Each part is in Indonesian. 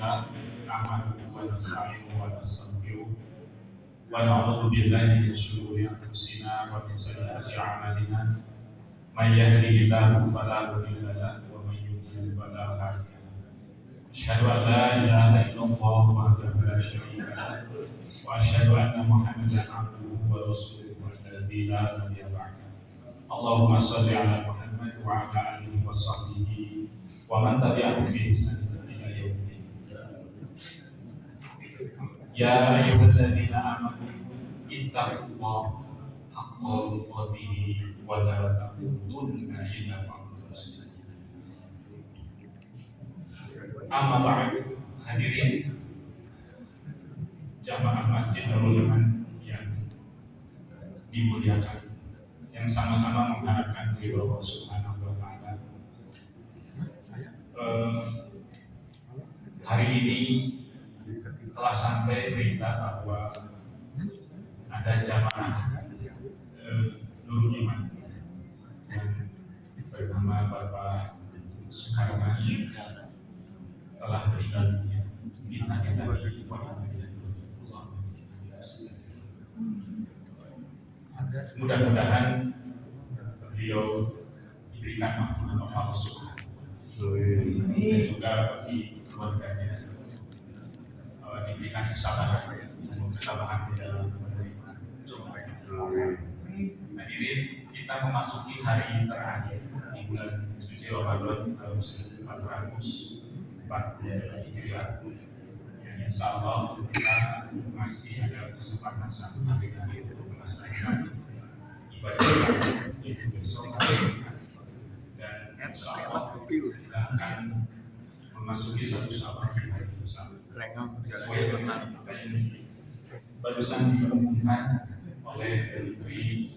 لله نحمده ونستعينه ونستغفره ونعوذ بالله من شرور انفسنا ومن سيئات اعمالنا من يهده الله فلا مضل له ومن يضلل فلا هادي له اشهد ان لا اله الا الله وحده لا شريك له واشهد ان محمدا عبده ورسوله الذي لا نبي بعده اللهم صل على محمد وعلى اله وصحبه ومن تبعهم بإحسان إلى يوم الدين. يا أيها الذين آمنوا اتقوا الله حق تقاته ولا تموتن إلا وأنتم مسلمون. Amma ba'du, hadirin jamaah Masjid Darul Iman yang dimuliakan, yang sama-sama mengharapkan ridho Allah Subhanahu wa Ta'ala. Hari ini telah sampai berita bahwa ada jamaah Nurul Iman yang bernama Bapak Sukarman telah meninggal dunia. Mudah-mudahan beliau diberikan ampunan Allah Subhanahu dan juga bagi keluarganya diberikan kesabaran dan ketabahan di dalam menerima cobaan. Hadirin, kita memasuki hari terakhir di bulan suci Ramadan tahun 1440 Hijriah. Yang insya Allah kita masih ada kesempatan satu hari lagi untuk melaksanakan ibadah itu besok hari. Dan insya Allah kita akan memasuki satu Syawal di hari besar sesuai dengan apa yang barusan diumumkan oleh Menteri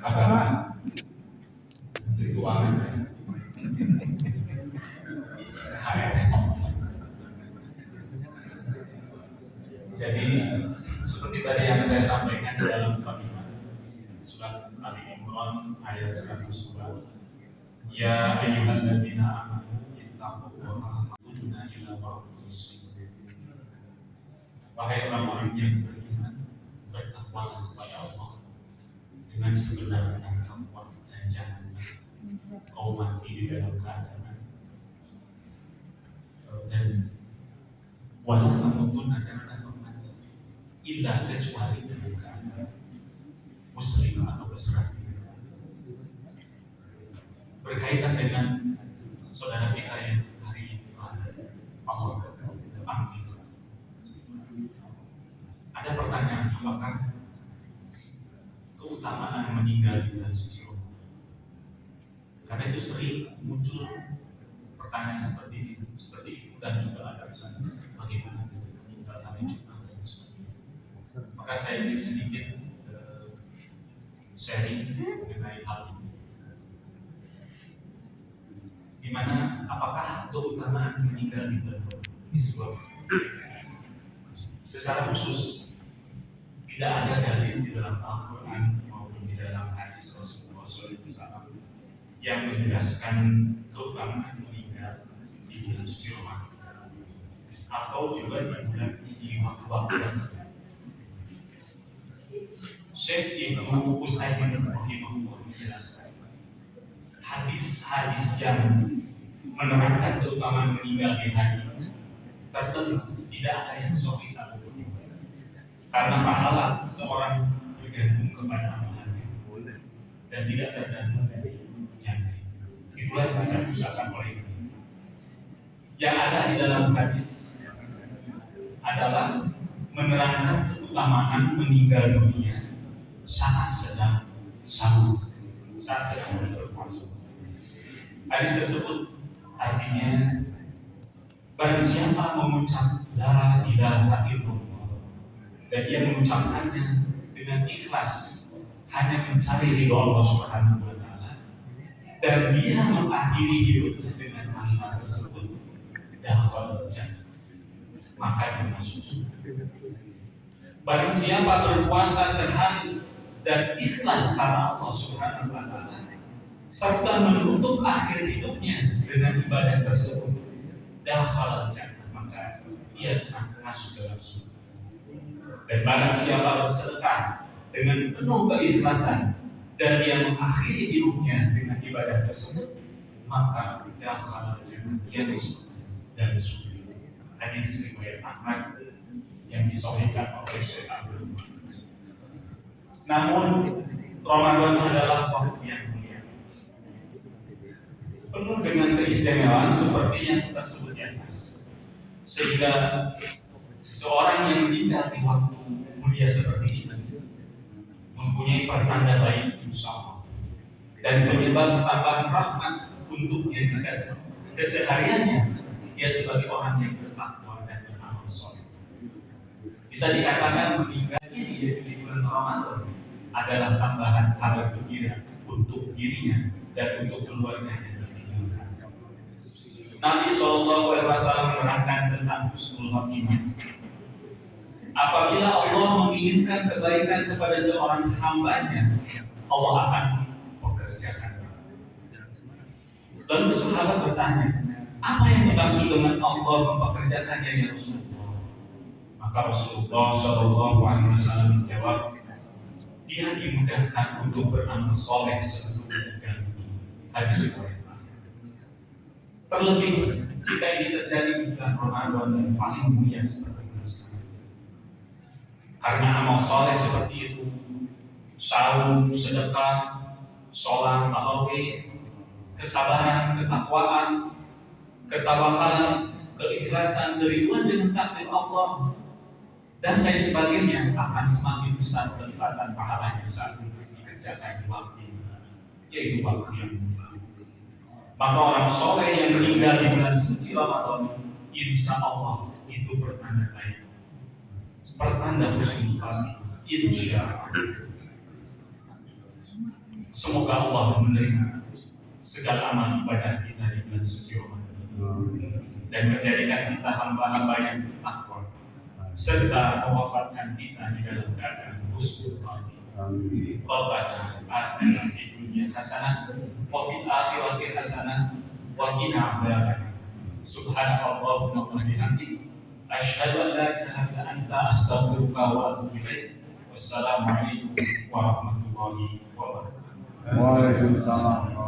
Agama, Menteri Keuangan. Jadi seperti tadi yang saya sampaikan di dalam kalimat surat Ali Imran ayat 102. Ya ayyuhalladzina amanu ittaqullaha haqqan ila wa'buduh. Wahai orang-orang yang beriman, bertakwalah kepada Allah dengan sebenar-benar takwa dan jangan kau mati di dalam keadaan dan wala tamutunna janganlah kau mati illa kecuali dalam keadaan muslim atau berserah. Berkaitan dengan saudara kita yang hari ini Allah panggil. Ada pertanyaan, apakah keutamaan meninggal di bulan suci Ramadan? Karena itu sering muncul pertanyaan seperti itu dan juga ada misalnya bagaimana meninggal hari Jumat dan sebagainya. Maka saya ingin sedikit sharing mengenai hal ini. Di mana apakah keutamaan meninggal di bulan Ramadan ini secara khusus tidak ada dalil di dalam Al-Quran maupun di dalam hadis Rasulullah SAW yang menjelaskan keutamaan meninggal di bulan suci Ramadan atau juga di bulan di waktu-waktu yang Syekh Ibnu Utsaimin rahimahullah menjelaskan hadis-hadis yang menerangkan keutamaan meninggal di hari ini tertentu tidak ada yang sahih satupun. Karena pahala seorang bergantung kepada amalannya dan tidak tergantung dari yang lain. Itulah yang saya usahakan oleh ini. Yang ada di dalam hadis adalah menerangkan keutamaan meninggal dunia saat sedang sahur, saat sedang berpuasa. Hadis tersebut artinya barang siapa mengucap la ilaha illallah dan dia mengucapkannya dengan ikhlas hanya mencari ridho Allah Subhanahu wa Ta'ala dan dia mengakhiri hidupnya dengan kalimat tersebut dakhala jannah, maka dia masuk surga. Barang siapa berpuasa sehari dan ikhlas karena Allah Subhanahu wa Ta'ala, serta menutup akhir hidupnya dengan ibadah tersebut, dakhala jannah, maka ia akan masuk dalam surga. Dan barang siapa bersedekah dengan penuh keikhlasan dan ia mengakhiri hidupnya dengan ibadah tersebut, maka dakhala jannah, ia masuk dalam surga. Hadis riwayat Ahmad yang disahihkan oleh Syekh Abdul. Namun Ramadan adalah waktu yang mulia, penuh dengan keistimewaan seperti yang kita sebut di atas, sehingga seseorang yang meninggal di waktu mulia seperti ini mempunyai pertanda baik insya Allah dan penyebab tambahan rahmat untuknya jika kesehariannya dia sebagai orang yang bertakwa dan beramal soleh. Bisa dikatakan meninggalnya dia di bulan Ramadan adalah tambahan kabar gembira untuk dirinya dan untuk keluarganya. Nabi SAW menerangkan tentang husnul khotimah. Apabila Allah menginginkan kebaikan kepada seorang hambanya, Allah akan pekerjakan. Lalu sahabat bertanya, apa yang dimaksud dengan Allah mempekerjakannya ya Rasulullah? Maka Rasulullah SAW menjawab, dia dimudahkan untuk beramal soleh sebelum meninggal. Hadis riwayat. Terlebih jika ini terjadi di bulan Ramadan yang paling mulia seperti ini. Karena amal soleh seperti itu, saum, sedekah, sholat, tarawih, kesabaran, ketakwaan, ketawakalan, keikhlasan, kerinduan dengan takdir Allah, dan lain sebagainya akan semakin besar kelipatan pahalanya saat dikerjakan di waktu, yaitu waktu yang mulia. Maka orang soleh yang meninggal di bulan suci Ramadan, insya Allah itu pertanda baik, pertanda husnul khotimah, insya Allah. Semoga Allah menerima segala amal ibadah kita di bulan suci Ramadan dan menjadikan kita hamba-hamba yang bertakwa serta mewafatkan kita di dalam keadaan husnul khotimah. Rabbana atina fid dunya hasanah wa fil akhirati hasanah wa qina adzabannar. Subhanallahumma wa bihamdihi asyhadu an la ilaha illa anta astaghfiruka wa atubu ilaik. Wassalamu alaikum warahmatullahi wabarakatuh. Waalaikumsalam.